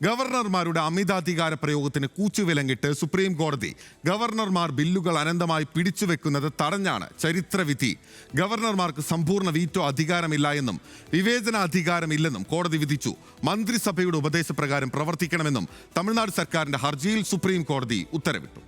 ഗവർണർമാരുടെ അമിതാധികാര പ്രയോഗത്തിന് കൂച്ചുവിലങ്ങിട്ട് supreme കോടതി ഗവർണർമാർ ബില്ലുകൾ അനന്തമായി പിടിച്ചുവെക്കുന്നത് തടഞ്ഞാണ് ചരിത്രവിധി. ഗവർണർമാർക്ക് സമ്പൂർണ്ണ വീറ്റോ അധികാരമില്ല എന്നും വിവേചന അധികാരമില്ലെന്നും കോടതി വിധിച്ചു. മന്ത്രിസഭയുടെ ഉപദേശപ്രകാരം പ്രവർത്തിക്കണമെന്നും തമിഴ്നാട് സർക്കാരിന്റെ ഹർജിയിൽ സുപ്രീം കോടതി ഉത്തരവിട്ടു.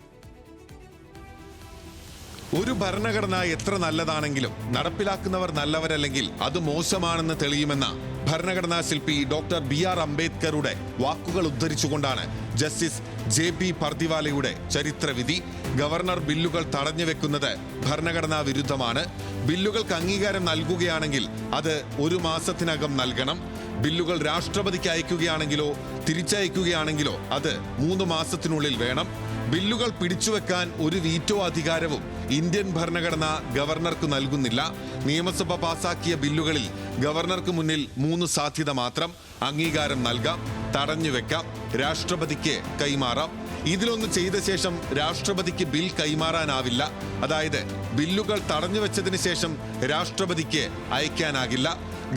ഒരു ഭരണഘടന എത്ര നല്ലതാണെങ്കിലും നടപ്പിലാക്കുന്നവർ നല്ലവരല്ലെങ്കിൽ അത് മോശമാണെന്ന് തെളിയുമെന്ന ഭരണഘടനാ ശില്പി ഡോക്ടർ BR അംബേദ്കറുടെ വാക്കുകൾ ഉദ്ധരിച്ചുകൊണ്ടാണ് ജസ്റ്റിസ് JP പർദിവാലയുടെ ചരിത്രവിധി. ഗവർണർ ബില്ലുകൾ തടഞ്ഞുവെക്കുന്നത് ഭരണഘടനാ വിരുദ്ധമാണ്. ബില്ലുകൾക്ക് അംഗീകാരം നൽകുകയാണെങ്കിൽ അത് 1 മാസത്തിനകം നൽകണം. ബില്ലുകൾ രാഷ്ട്രപതിക്ക് അയക്കുകയാണെങ്കിലോ തിരിച്ചയക്കുകയാണെങ്കിലോ അത് 3 മാസത്തിനുള്ളിൽ വേണം. ബില്ലുകൾ പിടിച്ചുവെക്കാൻ ഒരു വീറ്റോ അധികാരവും ഇന്ത്യൻ ഭരണഘടന ഗവർണർക്ക് നൽകുന്നില്ല. നിയമസഭ പാസാക്കിയ ബില്ലുകളിൽ ഗവർണർക്ക് മുന്നിൽ 3 സാധ്യത മാത്രം: അംഗീകാരം നൽകാം, തടഞ്ഞുവെക്കാം, രാഷ്ട്രപതിക്ക് കൈമാറാം. ഇതിലൊന്ന് ചെയ്ത ശേഷം രാഷ്ട്രപതിക്ക് ബിൽ കൈമാറാനാവില്ല. അതായത് ബില്ലുകൾ തടഞ്ഞുവെച്ചതിന് ശേഷം രാഷ്ട്രപതിക്ക് അയക്കാനാകില്ല.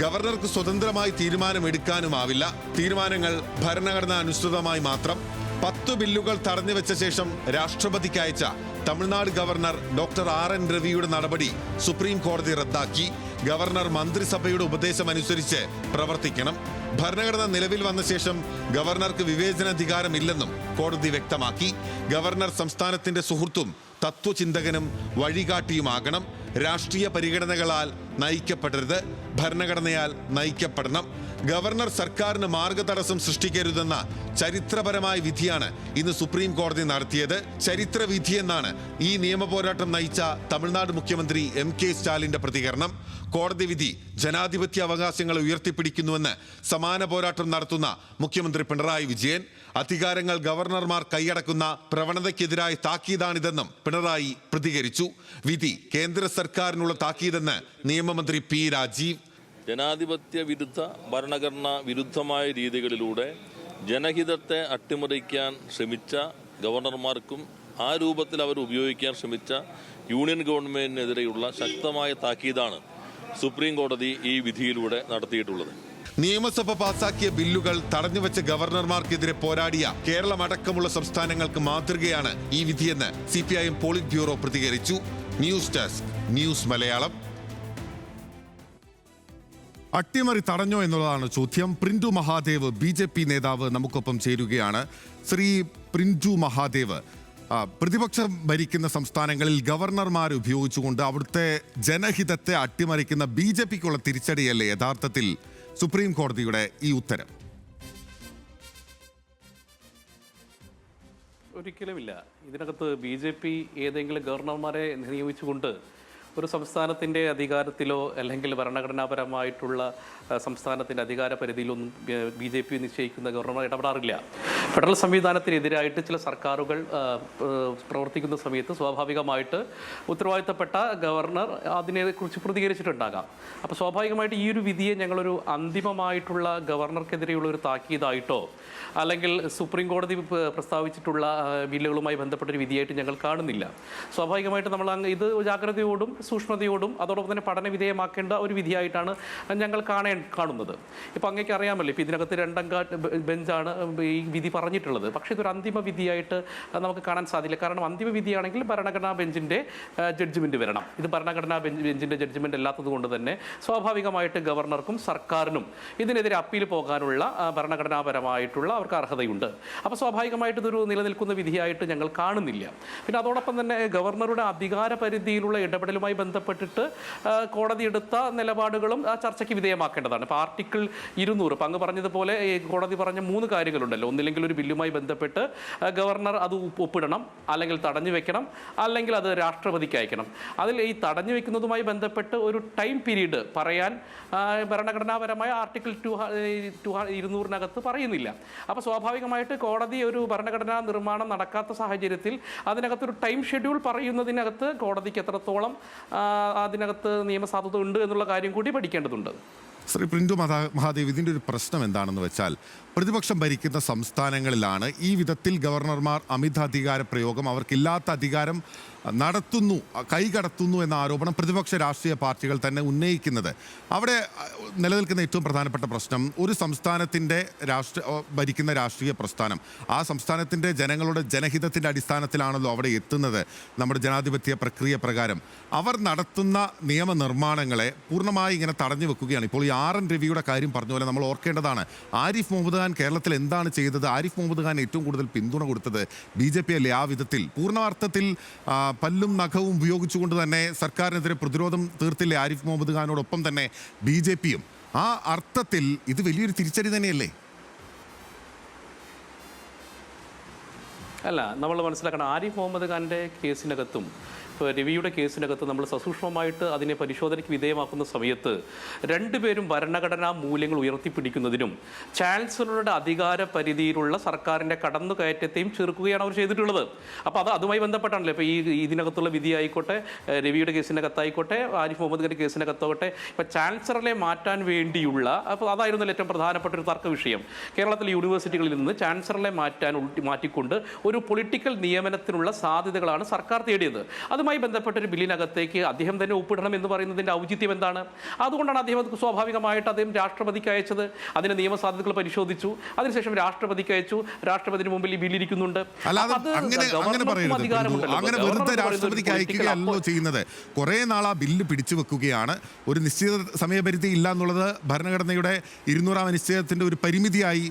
ഗവർണർക്ക് സ്വതന്ത്രമായി തീരുമാനമെടുക്കാനുമാവില്ല. തീരുമാനങ്ങൾ ഭരണഘടന അനുസൃതമായി മാത്രം. 10 ബില്ലുകൾ തടഞ്ഞുവെച്ച ശേഷം രാഷ്ട്രപതിക്ക് അയച്ച തമിഴ്നാട് ഗവർണർ ഡോക്ടർ RN രവിയുടെ നടപടി സുപ്രീം കോടതി റദ്ദാക്കി. ഗവർണർ മന്ത്രിസഭയുടെ ഉപദേശമനുസരിച്ച് പ്രവർത്തിക്കണം. ഭരണഘടന നിലവിൽ വന്ന ശേഷം ഗവർണർക്ക് വിവേചനാധികാരമില്ലെന്നും കോടതി വ്യക്തമാക്കി. ഗവർണർ സംസ്ഥാനത്തിന്റെ സുഹൃത്തും തത്വചിന്തകനും വഴികാട്ടിയുമാകണം. രാഷ്ട്രീയ പരിഗണനകളാൽ നയിക്കപ്പെടരുത്, ഭരണഘടനയാൽ നയിക്കപ്പെടണം. ഗവർണർ സർക്കാരിന് മാർഗതടസ്സം സൃഷ്ടിക്കരുതെന്ന ചരിത്രപരമായ വിധിയാണ് ഇന്ന് സുപ്രീം കോടതി നടത്തിയത്. ചരിത്രവിധി എന്നാണ് ഈ നിയമപോരാട്ടം നയിച്ച തമിഴ്നാട് മുഖ്യമന്ത്രി MK സ്റ്റാലിന്റെ പ്രതികരണം. കോടതി വിധി ജനാധിപത്യ അവകാശങ്ങളെ ഉയർത്തിപ്പിടിക്കുന്നുവെന്ന് സമാന പോരാട്ടം നടത്തുന്ന മുഖ്യമന്ത്രി പിണറായി വിജയൻ. അധികാരങ്ങൾ ഗവർണർമാർ കൈയടക്കുന്ന പ്രവണതയ്ക്കെതിരായ താക്കീതാണിതെന്നും പിണറായി പ്രതികരിച്ചു. വിധി കേന്ദ്ര സർക്കാരിനുള്ള താക്കീതെന്ന് നിയമമന്ത്രി P രാജീവ്. ജനാധിപത്യ വിരുദ്ധ ഭരണഘടനാ വിരുദ്ധമായ രീതികളിലൂടെ ജനഹിതത്തെ അട്ടിമറിക്കാൻ ശ്രമിച്ച ഗവർണർമാർക്കും ആ രൂപത്തിൽ അവർ ഉപയോഗിക്കാൻ ശ്രമിച്ച യൂണിയൻ ഗവൺമെന്റിനെതിരെയുള്ള ശക്തമായ താക്കീതാണ് സുപ്രീം കോടതി ഈ വിധിയിലൂടെ നടത്തിയിട്ടുള്ളത്. നിയമസഭ പാസാക്കിയ ബില്ലുകൾ തടഞ്ഞുവെച്ച ഗവർണർമാർക്കെതിരെ പോരാടിയ കേരളമടക്കമുള്ള സംസ്ഥാനങ്ങൾക്ക് മാതൃകയാണ് ഈ വിധിയെന്ന് CPIM പോളിറ്റ് ബ്യൂറോ പ്രതികരിച്ചു. News desk, news Malayalam. അട്ടിമറി തടഞ്ഞോ എന്നുള്ളതാണ് ചോദ്യം. പ്രിന്റു മഹാദേവ് BJP നേതാവ് നമുക്കൊപ്പം ചേരുകയാണ്. ശ്രീ പ്രിന്റു മഹാദേവ്, പ്രതിപക്ഷം ഭരിക്കുന്ന സംസ്ഥാനങ്ങളിൽ ഗവർണർമാരെ ഉപയോഗിച്ചുകൊണ്ട് അവിടുത്തെ ജനഹിതത്തെ അട്ടിമറിക്കുന്ന BJPക്കുള്ള തിരിച്ചടിയല്ലേ യഥാർത്ഥത്തിൽ സുപ്രീം കോടതിയുടെ ഈ ഉത്തരം? ഒരിക്കലുമില്ല. ഇതിനകത്ത് BJP ഏതെങ്കിലും ഗവർണർമാരെ നിയോഗിച്ചുകൊണ്ട് ഒരു സംസ്ഥാനത്തിൻ്റെ അധികാരത്തിലോ അല്ലെങ്കിൽ ഭരണഘടനാപരമായിട്ടുള്ള സംസ്ഥാനത്തിൻ്റെ അധികാര പരിധിയിലൊന്നും BJP നിശ്ചയിക്കുന്ന ഗവർണർമാർ ഇടപെടാറില്ല. ഫെഡറൽ സംവിധാനത്തിനെതിരായിട്ട് ചില സർക്കാരുകൾ പ്രവർത്തിക്കുന്ന സമയത്ത് സ്വാഭാവികമായിട്ട് ഉത്തരവാദിത്തപ്പെട്ട ഗവർണർ അതിനെക്കുറിച്ച് പ്രതികരിച്ചിട്ടുണ്ടാകാം. അപ്പോൾ സ്വാഭാവികമായിട്ട് ഈ ഒരു വിധിയെ ഞങ്ങളൊരു അന്തിമമായിട്ടുള്ള ഗവർണർക്കെതിരെയുള്ള ഒരു താക്കീതായിട്ടോ അല്ലെങ്കിൽ സുപ്രീം കോടതി പ്രസ്താവിച്ചിട്ടുള്ള ബില്ലുകളുമായി ബന്ധപ്പെട്ടൊരു വിധിയായിട്ട് ഞങ്ങൾ കാണുന്നില്ല. സ്വാഭാവികമായിട്ട് നമ്മൾ ഇത് ജാഗ്രതയോടും സൂക്ഷ്മതയോടും അതോടൊപ്പം തന്നെ പഠന വിധേയമാക്കേണ്ട ഒരു വിധിയായിട്ടാണ് ഞങ്ങൾ കാണുന്നത്. ഇപ്പോൾ അങ്ങേക്ക് അറിയാമല്ലോ, ഇപ്പോൾ ഇതിനകത്ത് 2-അംഗ ബെഞ്ചാണ് ഈ വിധി പറഞ്ഞിട്ടുള്ളത്. പക്ഷേ ഇതൊരു അന്തിമ വിധിയായിട്ട് നമുക്ക് കാണാൻ സാധിക്കില്ല. കാരണം അന്തിമ വിധിയാണെങ്കിൽ ഭരണഘടനാ ബെഞ്ചിൻ്റെ ജഡ്ജ്മെൻറ്റ് വരണം. ഇത് ഭരണഘടനാ ബെഞ്ചിൻ്റെ ജഡ്ജ്മെൻറ്റ് അല്ലാത്തത് കൊണ്ട് തന്നെ സ്വാഭാവികമായിട്ട് ഗവർണർക്കും സർക്കാരിനും ഇതിനെതിരെ അപ്പീൽ പോകാനുള്ള ഭരണഘടനാപരമായിട്ടുള്ള അവർക്ക് അർഹതയുണ്ട്. അപ്പോൾ സ്വാഭാവികമായിട്ട് ഇതൊരു നിലനിൽക്കുന്ന വിധിയായിട്ട് ഞങ്ങൾ കാണുന്നില്ല. പിന്നെ അതോടൊപ്പം തന്നെ ഗവർണറുടെ അധികാര പരിധിയിലുള്ള ഇടപെടലുമായി ബന്ധപ്പെട്ടിട്ട് കോടതി എടുത്ത നിലപാടുകളും ആ ചർച്ചയ്ക്ക് വിധേയമാക്കേണ്ടതാണ്. ഇപ്പോൾ ആർട്ടിക്കിൾ 200 അങ്ങ് പറഞ്ഞതുപോലെ കോടതി പറഞ്ഞ 3 കാര്യങ്ങളുണ്ടല്ലോ. ഒന്നില്ലെങ്കിൽ ഒരു ബില്ലുമായി ബന്ധപ്പെട്ട് ഗവർണർ അത് ഒപ്പിടണം, അല്ലെങ്കിൽ തടഞ്ഞു വെക്കണം, അല്ലെങ്കിൽ അത് രാഷ്ട്രപതിക്ക് അയക്കണം. അതിൽ ഈ തടഞ്ഞു വെക്കുന്നതുമായി ബന്ധപ്പെട്ട് ഒരു ടൈം പീരീഡ് പറയാൻ ഭരണഘടനാപരമായ ആർട്ടിക്കിൾ 200 പറയുന്നില്ല. അപ്പോൾ സ്വാഭാവികമായിട്ട് കോടതി ഒരു ഭരണഘടനാ നിർമ്മാണം നടക്കാത്ത സാഹചര്യത്തിൽ അതിനകത്തൊരു ടൈം ഷെഡ്യൂൾ പറയുന്നതിനകത്ത് കോടതിക്ക് എത്രത്തോളം അതിനകത്ത് നിയമസാധുത ഉണ്ട് എന്നുള്ള കാര്യം കൂടി പഠിക്കേണ്ടതുണ്ട്. ശ്രീ പ്രിന്റു മഹാദേവ്, ഇതിൻ്റെ ഒരു പ്രശ്നം എന്താണെന്ന് വെച്ചാൽ പ്രതിപക്ഷം ഭരിക്കുന്ന സംസ്ഥാനങ്ങളിലാണ് ഈ വിധത്തിൽ ഗവർണർമാർ അമിതാധികാര പ്രയോഗം, അവർക്കില്ലാത്ത അധികാരം നടത്തുന്നു, കൈകടത്തുന്നു എന്ന ആരോപണം പ്രതിപക്ഷ രാഷ്ട്രീയ പാർട്ടികൾ തന്നെ ഉന്നയിക്കുന്നത്. അവിടെ നിലനിൽക്കുന്ന ഏറ്റവും പ്രധാനപ്പെട്ട പ്രശ്നം, ഒരു സംസ്ഥാനത്തിൻ്റെ ഭരിക്കുന്ന രാഷ്ട്രീയ പ്രസ്ഥാനം ആ സംസ്ഥാനത്തിൻ്റെ ജനങ്ങളുടെ ജനഹിതത്തിൻ്റെ അടിസ്ഥാനത്തിലാണല്ലോ അവിടെ എത്തുന്നത്. നമ്മുടെ ജനാധിപത്യ പ്രക്രിയ പ്രകാരം അവർ നടത്തുന്ന നിയമനിർമ്മാണങ്ങളെ പൂർണ്ണമായി ഇങ്ങനെ തടഞ്ഞു വെക്കുകയാണ്. ഇപ്പോൾ ഈ RN രവിയുടെ കാര്യം പറഞ്ഞ പോലെ നമ്മൾ ഓർക്കേണ്ടതാണ്. ആരിഫ് മുഹമ്മദ് ഖാൻ കേരളത്തിൽ എന്താണ് ചെയ്തത്? ആരിഫ് മുഹമ്മദ് ഖാൻ ഏറ്റവും കൂടുതൽ പിന്തുണ കൊടുത്തത് BJP അല്ലേ? ആ വിധത്തിൽ പൂർണ്ണാർത്ഥത്തിൽ പല്ലും നഖവും ഉപയോഗിച്ചുകൊണ്ട് തന്നെ സർക്കാരിനെതിരെ പ്രതിരോധം തീർത്തില്ലേ ആരിഫ് മുഹമ്മദ് ഖാനോടൊപ്പം തന്നെ BJPയും? ആ അർത്ഥത്തിൽ ഇത് വലിയൊരു തിരിച്ചടി തന്നെയല്ലേ? അല്ല, നമ്മൾ മനസ്സിലാക്കണം, ആരിഫ് മുഹമ്മദ് ഖാൻ്റെ കേസിനകത്തും ഇപ്പോൾ രവിയുടെ കേസിനകത്ത് നമ്മൾ സസൂക്ഷ്മമായിട്ട് അതിനെ പരിശോധനയ്ക്ക് വിധേയമാക്കുന്ന സമയത്ത് രണ്ടുപേരും ഭരണഘടനാ മൂല്യങ്ങൾ ഉയർത്തിപ്പിടിക്കുന്നതിനും ചാൻസലറുടെ അധികാര പരിധിയിലുള്ള സർക്കാരിൻ്റെ കടന്നുകയറ്റത്തെയും ചെറുക്കുകയാണ് അവർ ചെയ്തിട്ടുള്ളത്. അപ്പോൾ അതുമായി ബന്ധപ്പെട്ടാണല്ലോ ഇപ്പോൾ ഇതിനകത്തുള്ള വിധി ആയിക്കോട്ടെ, രവിയുടെ കേസിനകത്തായിക്കോട്ടെ, ആരിഫ് മുഹമ്മദ് ഖാൻ്റെ കേസിനകത്താകട്ടെ, ഇപ്പോൾ ചാൻസലറെ മാറ്റാൻ വേണ്ടിയുള്ള, അപ്പോൾ അതായിരുന്നല്ലോ ഏറ്റവും പ്രധാനപ്പെട്ട ഒരു തർക്ക വിഷയം. കേരളത്തിലെ യൂണിവേഴ്സിറ്റികളിൽ നിന്ന് ചാൻസലറെ മാറ്റിക്കൊണ്ട് ഒരു പൊളിറ്റിക്കൽ നിയമനത്തിനുള്ള സാധ്യതകളാണ് സർക്കാർ തേടിയത്. അതുമായി ബന്ധപ്പെട്ട ഒരു ബില്ലിനകത്തേക്ക് അദ്ദേഹം തന്നെ ഒപ്പിടണം എന്ന് പറയുന്നതിൻ്റെ ഔചിത്യം എന്താണ്? അതുകൊണ്ടാണ് അദ്ദേഹം സ്വാഭാവികമായിട്ട് അദ്ദേഹം രാഷ്ട്രപതിക്ക് അയച്ചത്. അതിന് നിയമസാധ്യതകൾ പരിശോധിച്ചു, അതിനുശേഷം രാഷ്ട്രപതിക്ക് അയച്ചു. രാഷ്ട്രപതിന് മുമ്പിൽ ഈ ബിൽ ഇരിക്കുന്നുണ്ട്. ചെയ്യുന്നത് കുറെ നാൾ ആ ബില്ല് പിടിച്ചു വെക്കുകയാണ്. ഒരു നിശ്ചിത സമയപരിധി ഇല്ല എന്നുള്ളത് ഭരണഘടനയുടെ 200-ാം അനുച്ഛേദത്തിന്റെ ഒരു പരിമിതിയായി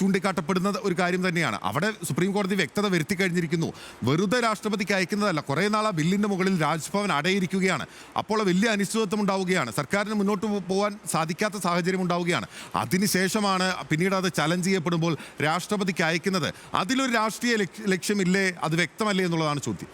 ചൂണ്ടിക്കാട്ടപ്പെടുന്ന ഒരു കാര്യം തന്നെയാണ്. അവിടെ സുപ്രീം കോടതി വ്യക്തത വരുത്തി കഴിഞ്ഞിരിക്കുന്നു. വെറുതെ രാഷ്ട്രപതിക്ക് അയക്കുന്നതല്ല, കുറെ നാൾ ആ ബില്ലിന്റെ മുകളിൽ രാജ്ഭവൻ അടയിരിക്കുകയാണ്. അപ്പോൾ വലിയ അനിശ്ചിതത്വം ഉണ്ടാവുകയാണ്, സർക്കാരിന് മുന്നോട്ട് പോകാൻ സാധിക്കാത്ത സാഹചര്യം ഉണ്ടാവുകയാണ്. അതിനുശേഷമാണ് പിന്നീട് അത് ചലഞ്ച് ചെയ്യപ്പെടുമ്പോൾ രാഷ്ട്രപതിക്ക് അയക്കുന്നത്. അതിലൊരു രാഷ്ട്രീയ ലക്ഷ്യമില്ലേ? അത് വ്യക്തമല്ലേ എന്നുള്ളതാണ് ചോദ്യം.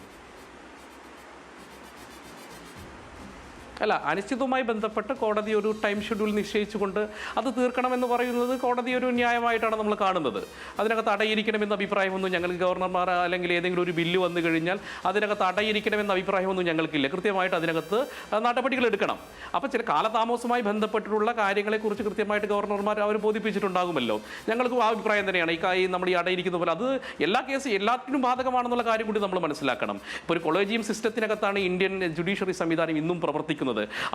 അല്ല, അനിശ്ചിതവുമായി ബന്ധപ്പെട്ട് കോടതി ഒരു ടൈം ഷെഡ്യൂൾ നിശ്ചയിച്ചുകൊണ്ട് അത് തീർക്കണമെന്ന് പറയുന്നത് കോടതി ഒരു ന്യായമായിട്ടാണ് നമ്മൾ കാണുന്നത്. അതിനകത്ത് അടയിരിക്കണമെന്ന അഭിപ്രായമൊന്നും ഞങ്ങൾക്ക് ഗവർണർമാർ അല്ലെങ്കിൽ ഏതെങ്കിലും ഒരു ബില്ല് വന്നു കഴിഞ്ഞാൽ അതിനകത്ത് അടയിരിക്കണമെന്ന അഭിപ്രായമൊന്നും ഞങ്ങൾക്കില്ല. കൃത്യമായിട്ട് അതിനകത്ത് നടപടികൾ എടുക്കണം. അപ്പോൾ ചില കാലതാമസവുമായി ബന്ധപ്പെട്ടിട്ടുള്ള കാര്യങ്ങളെക്കുറിച്ച് കൃത്യമായിട്ട് ഗവർണർമാർ അവർ ബോധിപ്പിച്ചിട്ടുണ്ടാകുമല്ലോ. ഞങ്ങൾക്ക് ആ അഭിപ്രായം തന്നെയാണ്. നമ്മൾ ഈ അടയിരിക്കുന്ന പോലെ അത് എല്ലാത്തിനും ബാധകമാണെന്നുള്ള കാര്യം കൂടി നമ്മൾ മനസ്സിലാക്കണം. ഇപ്പോൾ ഒരു കൊളേജിയം സിസ്റ്റത്തിനകത്താണ് ഇന്ത്യൻ ജുഡീഷ്യറി സംവിധാനം ഇന്നും പ്രവർത്തിക്കുന്നത്.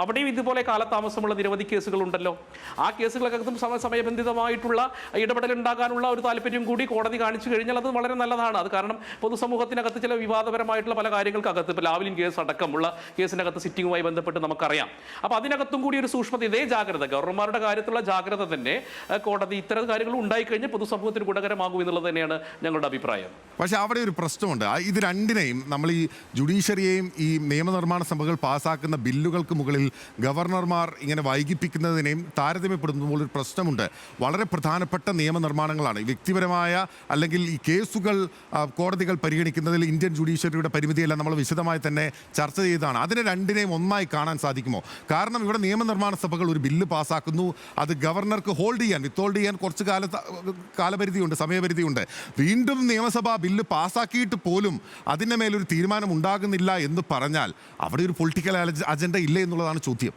അവിടെയും ഇതുപോലെ കാലതാമസമുള്ള നിരവധി കേസുകളുണ്ടല്ലോ. ആ കേസുകളകത്തും സമയബന്ധിതമായിട്ടുള്ള ഇടപെടൽ ഉണ്ടാകാനുള്ള ഒരു താല്പര്യം കൂടി കോടതി കാണിച്ചു കഴിഞ്ഞാൽ അത് വളരെ നല്ലതാണ്. അത് കാരണം പൊതുസമൂഹത്തിനകത്ത് ചില വിവാദപരമായിട്ടുള്ള പല കാര്യങ്ങൾക്കകത്ത്, ഇപ്പോൾ ലാവ്ലിൻ കേസ് അടക്കമുള്ള കേസിനകത്ത് സിറ്റിംഗുമായി ബന്ധപ്പെട്ട് നമുക്കറിയാം. അപ്പോൾ അതിനകത്തും കൂടി ഒരു സൂക്ഷ്മത, ഇതേ ജാഗ്രത, ഗവർണർമാരുടെ കാര്യത്തിലുള്ള ജാഗ്രത തന്നെ കോടതി ഇത്തരം കാര്യങ്ങൾ ഉണ്ടായിക്കഴിഞ്ഞാൽ പൊതുസമൂഹത്തിന് ഗുണകരമാകും എന്നുള്ളത് തന്നെയാണ് ഞങ്ങളുടെ അഭിപ്രായം. പക്ഷേ അവിടെ ഒരു പ്രശ്നമുണ്ട്. ഇത് രണ്ടിനെയും, നമ്മൾ ഈ ജുഡീഷ്യറിയെയും ഈ നിയമനിർമ്മാണ സഭകൾ പാസ്സാക്കുന്ന ബില്ലുകൾക്ക് മുകളിൽ ഗവർണർമാർ ഇങ്ങനെ വൈകിപ്പിക്കുന്നതിനെയും താരതമ്യപ്പെടുത്തുമ്പോൾ ഒരു പ്രശ്നമുണ്ട്. വളരെ പ്രധാനപ്പെട്ട നിയമനിർമ്മാണങ്ങളാണ്. വ്യക്തിപരമായ അല്ലെങ്കിൽ ഈ കേസുകൾ കോടതികൾ പരിഗണിക്കുന്നതിൽ ഇന്ത്യൻ ജുഡീഷ്യറിയുടെ പരിമിതിയെല്ലാം നമ്മൾ വിശദമായി തന്നെ ചർച്ച ചെയ്തതാണ്. അതിനെ രണ്ടിനെയും ഒന്നായി കാണാൻ സാധിക്കുമോ? കാരണം ഇവിടെ നിയമനിർമ്മാണ സഭകൾ ഒരു ബില്ല് പാസ്സാക്കുന്നു, അത് ഗവർണർക്ക് വിത്തോൾഡ് ചെയ്യാൻ കുറച്ച് കാലപരിധിയുണ്ട്, സമയപരിധിയുണ്ട്. വീണ്ടും നിയമസഭ ബില്ല് പാസ്സാക്കിയിട്ട് പോലും അതിൻ്റെ മേലൊരു തീരുമാനം ഉണ്ടാകുന്നില്ല എന്ന് പറഞ്ഞാൽ അവിടെ ഒരു പൊളിറ്റിക്കൽ അജണ്ട ഇല്ലേ എന്നുള്ളതാണ് ചോദ്യം.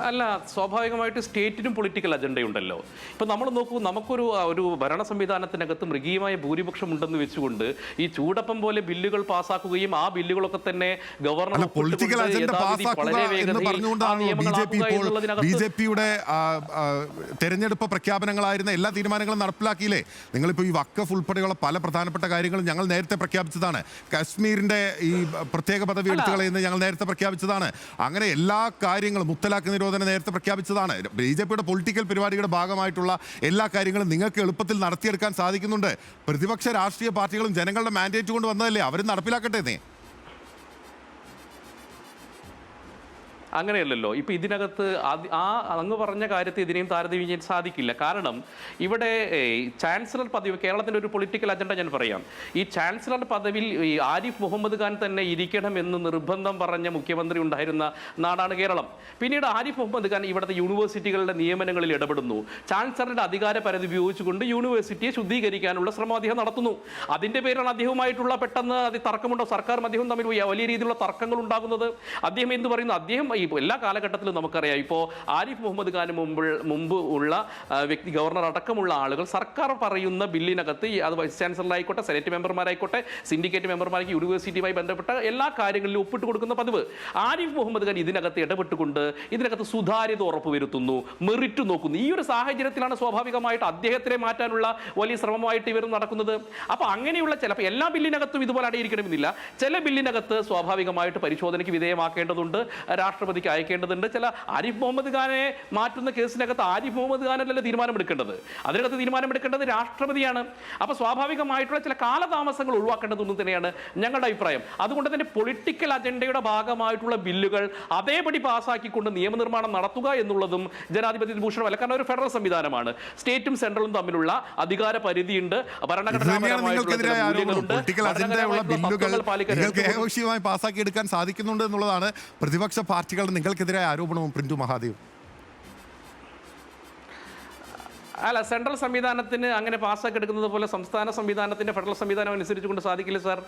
അല്ല, സ്വാഭാവികമായിട്ട് സ്റ്റേറ്റിനും പൊളിറ്റിക്കൽ അജണ്ടയുണ്ടല്ലോ. ഇപ്പം നമ്മൾ നോക്കൂ, നമുക്കൊരു ഭരണ സംവിധാനത്തിനകത്ത് മൃഗീയമായ ഭൂരിപക്ഷം ഉണ്ടെന്ന് വെച്ചുകൊണ്ട് ഈ ചൂടപ്പം പോലെ ബില്ലുകൾ പാസ്സാക്കുകയും ആ ബില്ലുകളൊക്കെ തന്നെ ഗവർണർ പൊളിറ്റിക്കൽ അജണ്ട പാസ്സാക്കുക എന്ന് പറഞ്ഞുകൊണ്ടാണ് BJPയുടെ തെരഞ്ഞെടുപ്പ് പ്രഖ്യാപനങ്ങളായിരുന്ന എല്ലാ തീരുമാനങ്ങളും നടപ്പിലാക്കിയില്ലേ? നിങ്ങളിപ്പോൾ ഈ വഖഫ് ഉൾപ്പെടെയുള്ള പല പ്രധാനപ്പെട്ട കാര്യങ്ങളും ഞങ്ങൾ നേരത്തെ പ്രഖ്യാപിച്ചതാണ്. കാശ്മീരിന്റെ ഈ പ്രത്യേക പദവി എടുത്തുകളയെന്ന് ഞങ്ങൾ നേരത്തെ പ്രഖ്യാപിച്ചതാണ്. അങ്ങനെ എല്ലാ കാര്യങ്ങളും, മുത്തലാഖ് നിരോധനം നേരത്തെ പ്രഖ്യാപിച്ചതാണ്. BJPയുടെ പൊളിറ്റിക്കൽ പരിപാടിയുടെ ഭാഗമായിട്ടുള്ള എല്ലാ കാര്യങ്ങളും നിങ്ങൾക്ക് എളുപ്പത്തിൽ നടത്തിയെടുക്കാൻ സാധിക്കുന്നുണ്ട്. പ്രതിപക്ഷ രാഷ്ട്രീയ പാർട്ടികളും ജനങ്ങളുടെ മാൻഡേറ്റ് കൊണ്ട് വന്നതല്ലേ, അവരും നടപ്പിലാക്കട്ടെ. അങ്ങനെയല്ലല്ലോ. ഇപ്പോൾ ഇതിനകത്ത് അങ്ങ് പറഞ്ഞ കാര്യത്തെ ഇതിനെയും താരതമ്യം ചെയ്യാൻ സാധിക്കില്ല. കാരണം ഇവിടെ ചാൻസലർ പദവി, കേരളത്തിൻ്റെ ഒരു പൊളിറ്റിക്കൽ അജണ്ട ഞാൻ പറയാം. ഈ ചാൻസലർ പദവിയിൽ ഈ ആരിഫ് മുഹമ്മദ് ഖാൻ തന്നെ ഇരിക്കണം എന്ന് നിർബന്ധം പറഞ്ഞ മുഖ്യമന്ത്രി ഉണ്ടായിരുന്ന നാടാണ് കേരളം. പിന്നീട് ആരിഫ് മുഹമ്മദ് ഖാൻ ഇവിടുത്തെ യൂണിവേഴ്സിറ്റികളുടെ നിയമനങ്ങളിൽ ഇടപെടുന്നു. ചാൻസലറുടെ അധികാര പരിധി ഉപയോഗിച്ചുകൊണ്ട് യൂണിവേഴ്സിറ്റിയെ ശുദ്ധീകരിക്കാനുള്ള ശ്രമം അദ്ദേഹം നടത്തുന്നു. അതിൻ്റെ പേരാണ് അദ്ദേഹവുമായിട്ടുള്ള പെട്ടെന്ന് തർക്കമുണ്ടോ, സർക്കാർ അദ്ദേഹം തമ്മിൽ വലിയ രീതിയിലുള്ള തർക്കങ്ങൾ ഉണ്ടാകുന്നത്. അദ്ദേഹം എന്ത് പറയുന്നു? അദ്ദേഹം ഇപ്പോൾ എല്ലാ കാലഘട്ടത്തിലും നമുക്കറിയാം, ഇപ്പോൾ ആരിഫ് മുഹമ്മദ് ഖാന് മുമ്പ് ഉള്ള വ്യക്തി, ഗവർണർ അടക്കമുള്ള ആളുകൾ സർക്കാർ പറയുന്ന ബില്ലിനകത്ത് അത് വൈസ് ചാൻസലറായിക്കോട്ടെ, സെനറ്റ് മെമ്പർമാരായിക്കോട്ടെ, സിൻഡിക്കേറ്റ് മെമ്പർമാർക്ക് യൂണിവേഴ്സിറ്റിയുമായി ബന്ധപ്പെട്ട എല്ലാ കാര്യങ്ങളിലും ഒപ്പിട്ട് കൊടുക്കുന്ന പതിവ്. ആരിഫ് മുഹമ്മദ് ഖാൻ ഇതിനകത്ത് ഇടപെട്ടുകൊണ്ട് ഇതിനകത്ത് സുതാര്യത ഉറപ്പുവരുത്തുന്നു, മെറിറ്റ് നോക്കുന്നു. ഈ ഒരു സാഹചര്യത്തിലാണ് സ്വാഭാവികമായിട്ട് അദ്ദേഹത്തിനെ മാറ്റാനുള്ള വലിയ ശ്രമമായിട്ട് ഇവർ നടക്കുന്നത്. അപ്പോൾ അങ്ങനെയുള്ള ചിലപ്പോൾ എല്ലാ ബില്ലിനകത്തും ഇതുപോലെ അടയിരിക്കണമെന്നില്ല. ചില ബില്ലിനകത്ത് സ്വാഭാവികമായിട്ട് പരിശോധനയ്ക്ക് വിധേയമാക്കേണ്ടതുണ്ട്, രാഷ്ട്രപതിക്ക് അയക്കേണ്ടതുണ്ട്. ചില ആരിഫ് മുഹമ്മദ് ഖാനെ മാറ്റുന്ന കേസിനകത്ത് ആരിഫ് മുഹമ്മദ് ഖാനല്ലല്ലോ തീരുമാനമെടുക്കേണ്ടത്, അതിനകത്ത് തീരുമാനമെടുക്കേണ്ടത് രാഷ്ട്രപതിയാണ്. അപ്പോൾ സ്വാഭാവികമായിട്ടുള്ള ചില കാലതാമസങ്ങൾ ഒഴിവാക്കേണ്ടതെന്ന് തന്നെയാണ് ഞങ്ങളുടെ അഭിപ്രായം. അതുകൊണ്ട് തന്നെ പൊളിറ്റിക്കൽ അജണ്ടയുടെ ഭാഗമായിട്ടുള്ള ബില്ലുകൾ അതേപടി പാസ്സാക്കിക്കൊണ്ട് നിയമനിർമ്മാണം നടത്തുക എന്നുള്ളതും ജനാധിപത്യ ഭൂഷണമല്ല. കാരണം ഒരു ഫെഡറൽ സംവിധാനമാണ്, സ്റ്റേറ്റും സെൻട്രലും തമ്മിലുള്ള അധികാര പരിധിയുണ്ട്, ഭരണഘടനാപരമായിട്ടുള്ള ഏകപക്ഷീയമായി പാസ്സാക്കിയെടുക്കാൻ സാധിക്കുന്നുണ്ട് എന്നുള്ളതാണ് പ്രതിപക്ഷ പാർട്ടികളുടെ നിങ്ങൾക്കെതിരായ ആരോപണവും. പ്രിന്റു മഹാദേവ്, അല്ല, സെൻട്രൽ സംവിധാനത്തിന് അങ്ങനെ പാസ്സാക്കി എടുക്കുന്നത് പോലെ സംസ്ഥാന സംവിധാനത്തിന്റെ ഫെഡറൽ സംവിധാനം അനുസരിച്ചുകൊണ്ട് സാധിക്കില്ല സാർ.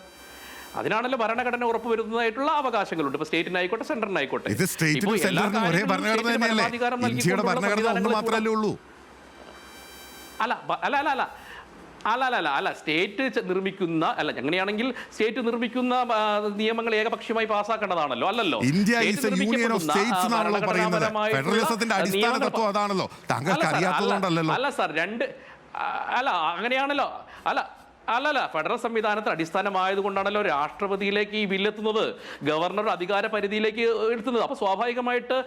അതിനാണല്ലോ ഭരണഘടന ഉറപ്പുവരുന്നതായിട്ടുള്ള അവകാശങ്ങളുണ്ട്. ഇപ്പൊ സ്റ്റേറ്റിനായിക്കോട്ടെ, സെൻട്രലിനായിക്കോട്ടെ. അല്ല, സ്റ്റേറ്റ് നിർമ്മിക്കുന്ന അങ്ങനെയാണെങ്കിൽ സ്റ്റേറ്റ് നിർമ്മിക്കുന്ന നിയമങ്ങൾ ഏകപക്ഷീയമായി പാസ്സാക്കേണ്ടതാണല്ലോ, അല്ലല്ലോ. അല്ല സാർ, അങ്ങനെയാണല്ലോ. അല്ലല്ല, ഫെഡറൽ സംവിധാനത്തിൽ അടിസ്ഥാനമായതുകൊണ്ടാണല്ലോ രാഷ്ട്രപതിയിലേക്ക് ഈ ബില്ലെത്തുന്നത്, ഗവർണർ അധികാര പരിധിയിലേക്ക് എത്തുന്നത്. അപ്പോൾ സ്വാഭാവികമായിട്ട്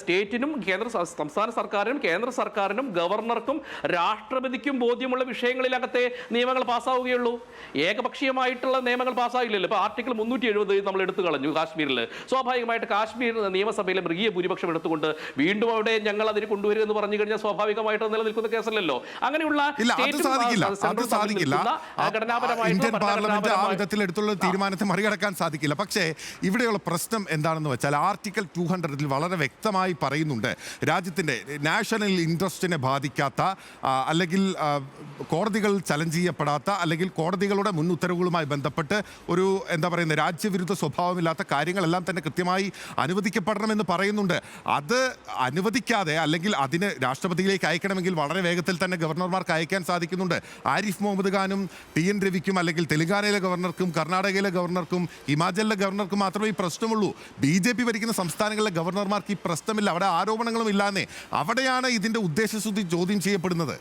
സ്റ്റേറ്റിനും സംസ്ഥാന സർക്കാരിനും കേന്ദ്ര സർക്കാരിനും ഗവർണർക്കും രാഷ്ട്രപതിക്കും ബോധ്യമുള്ള വിഷയങ്ങളിലകത്തെ നിയമങ്ങൾ പാസ്സാവുകയുള്ളൂ. ഏകപക്ഷീയമായിട്ടുള്ള നിയമങ്ങൾ പാസ്സാകില്ലല്ലോ. ഇപ്പോൾ ആർട്ടിക്കിൾ 370 നമ്മൾ എടുത്തു കളഞ്ഞു കാശ്മീരിൽ. സ്വാഭാവികമായിട്ട് കാശ്മീർ നിയമസഭയിലെ മൃഗീയ ഭൂരിപക്ഷം എടുത്തുകൊണ്ട് വീണ്ടും അവിടെ ഞങ്ങൾ അതിന് കൊണ്ടുവരും എന്ന് പറഞ്ഞു കഴിഞ്ഞാൽ സ്വാഭാവികമായിട്ട് നിലനിൽക്കുന്ന കേസല്ലല്ലോ. അങ്ങനെയുള്ള ഇന്ത്യൻ പാർലമെന്റ് ആ വിധത്തിൽ എടുത്തുള്ള തീരുമാനത്തെ മറികടക്കാൻ സാധിക്കില്ല. പക്ഷേ ഇവിടെയുള്ള പ്രശ്നം എന്താണെന്ന് വെച്ചാൽ ആർട്ടിക്കിൾ 200 വളരെ വ്യക്തമായി പറയുന്നുണ്ട്, രാജ്യത്തിന്റെ നാഷണൽ ഇൻട്രസ്റ്റിനെ ബാധിക്കാത്ത അല്ലെങ്കിൽ കോടതികൾ ചലഞ്ച് ചെയ്യപ്പെടാത്ത അല്ലെങ്കിൽ കോടതികളുടെ മുൻ ഉത്തരവുകളുമായി ബന്ധപ്പെട്ട് ഒരു എന്താ പറയുന്നത് രാജ്യവിരുദ്ധ സ്വഭാവമില്ലാത്ത കാര്യങ്ങളെല്ലാം തന്നെ കൃത്യമായി അനുവദിക്കപ്പെടണമെന്ന് പറയുന്നുണ്ട്. അത് അനുവദിക്കാതെ അല്ലെങ്കിൽ അതിന് രാഷ്ട്രപതിയിലേക്ക് അയക്കണമെങ്കിൽ വളരെ വേഗത്തിൽ തന്നെ ഗവർണർമാർക്ക് അയക്കാൻ സാധിക്കുന്നുണ്ട്. ആരിഫ് മുഹമ്മദ് ഖാനും TN രവിക്കും അല്ലെങ്കിൽ തെലങ്കാനയിലെ ഗവർണർക്കും കർണാടകയിലെ ഗവർണർക്കും ഹിമാചലിലെ ഗവർണർക്കും മാത്രമേ ഈ പ്രശ്നമുള്ളൂ. BJP ഭരിക്കുന്ന സംസ്ഥാനങ്ങളിലെ ഗവർണർമാർക്ക് ഈ പ്രശ്നമില്ല, അവിടെ ആരോപണങ്ങളും ഇല്ലാന്നേ. അവിടെയാണ് ഇതിന്റെ ഉദ്ദേശശുദ്ധി ചോദ്യം ചെയ്യപ്പെടുന്നത്.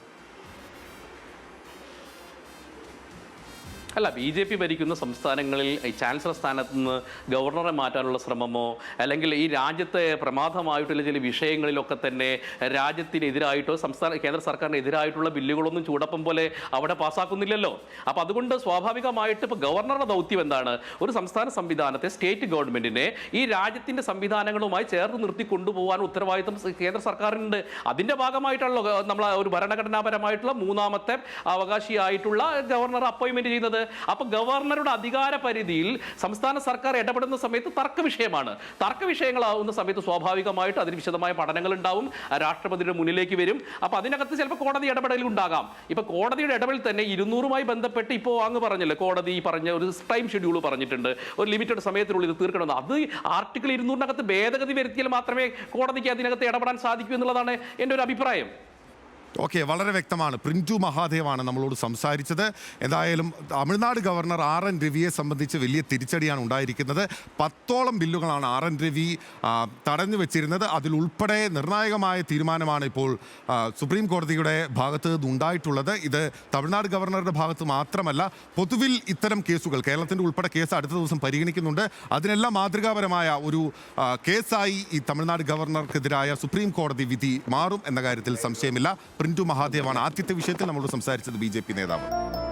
അല്ല, BJP ഭരിക്കുന്ന സംസ്ഥാനങ്ങളിൽ ഈ ചാൻസലർ സ്ഥാനത്ത് നിന്ന് ഗവർണറെ മാറ്റാനുള്ള ശ്രമമോ അല്ലെങ്കിൽ ഈ രാജ്യത്തെ പ്രമാദമായിട്ടുള്ള ചില വിഷയങ്ങളിലൊക്കെ തന്നെ രാജ്യത്തിനെതിരായിട്ടോ കേന്ദ്ര സർക്കാരിനെതിരായിട്ടുള്ള ബില്ലുകളൊന്നും ചൂടപ്പം പോലെ അവിടെ പാസ്സാക്കുന്നില്ലല്ലോ. അപ്പം അതുകൊണ്ട് സ്വാഭാവികമായിട്ട് ഇപ്പോൾ ഗവർണറുടെ ദൗത്യം എന്താണ്? ഒരു സംസ്ഥാന സംവിധാനത്തെ, സ്റ്റേറ്റ് ഗവൺമെന്റിനെ ഈ രാജ്യത്തിന്റെ സംവിധാനങ്ങളുമായി ചേർത്ത് നിർത്തി കൊണ്ടുപോകാൻ ഉത്തരവാദിത്വം കേന്ദ്ര സർക്കാരിനുണ്ട്. അതിന്റെ ഭാഗമായിട്ടാണല്ലോ നമ്മൾ ഒരു ഭരണഘടനാപരമായിട്ടുള്ള മൂന്നാമത്തെ അവകാശിയായിട്ടുള്ള ഗവർണർ അപ്പോയിന്റ്മെന്റ് ചെയ്യുന്നത്. അപ്പോൾ ഗവർണറുടെ അധികാര പരിധിയിൽ സംസ്ഥാന സർക്കാർ ഇടപെടുന്ന സമയത്ത് തർക്ക വിഷയങ്ങളാവുന്ന സമയത്ത് സ്വാഭാവികമായിട്ട് അതിന് വിശദമായ പഠനങ്ങൾ ഉണ്ടാവും, രാഷ്ട്രപതിയുടെ മുന്നിലേക്ക് വരും. അപ്പോൾ അതിനകത്ത് ചിലപ്പോൾ കോടതി ഇടപെടൽ ഉണ്ടാകാം. ഇപ്പോൾ കോടതിയുടെ ഇടപെടൽ തന്നെ 200മായി ബന്ധപ്പെട്ട് ഇപ്പോൾ അങ്ങ് പറഞ്ഞല്ലോ, കോടതി പറഞ്ഞ ഒരു ടൈം ഷെഡ്യൂൾ പറഞ്ഞിട്ടുണ്ട്, ഒരു ലിമിറ്റഡ് സമയത്തിനുള്ളിൽ ഇത് തീർക്കണമെന്ന്. അത് ആർട്ടിക്കിൾ 200-നകത്ത് ഭേദഗതി വരുത്തിയാൽ മാത്രമേ കോടതിക്ക് അതിനകത്ത് ഇടപെടാൻ സാധിക്കൂ എന്നുള്ളതാണ് എൻ്റെ ഒരു അഭിപ്രായം. ഓക്കെ, വളരെ വ്യക്തമാണ്. പ്രിന്റു മഹാദേവാണ് നമ്മളോട് സംസാരിച്ചത്. എന്തായാലും തമിഴ്നാട് ഗവർണർ RN രവിയെ സംബന്ധിച്ച് വലിയ തിരിച്ചടിയാണ് ഉണ്ടായിരിക്കുന്നത്. 10ഓളം ബില്ലുകളാണ് RN രവി തടഞ്ഞു വെച്ചിരുന്നത്. അതിലുൾപ്പെടെ നിർണായകമായ തീരുമാനമാണ് ഇപ്പോൾ സുപ്രീം കോടതിയുടെ ഭാഗത്ത് നിന്നുണ്ടായിട്ടുള്ളത്. ഇത് തമിഴ്നാട് ഗവർണറുടെ ഭാഗത്ത് മാത്രമല്ല, പൊതുവിൽ ഇത്തരം കേസുകൾ കേരളത്തിൻ്റെ ഉൾപ്പെടെ കേസ് അടുത്ത ദിവസം പരിഗണിക്കുന്നുണ്ട്. അതിനെല്ലാം മാതൃകാപരമായ ഒരു കേസായി ഈ തമിഴ്നാട് ഗവർണർക്കെതിരായ സുപ്രീം കോടതി വിധി മാറും എന്ന കാര്യത്തിൽ സംശയമില്ല. പ്രിന്റു മഹാദേവാണ് ആദ്യത്തെ വിഷയത്തിൽ നമ്മളോട് സംസാരിച്ചത്, BJP നേതാവ്.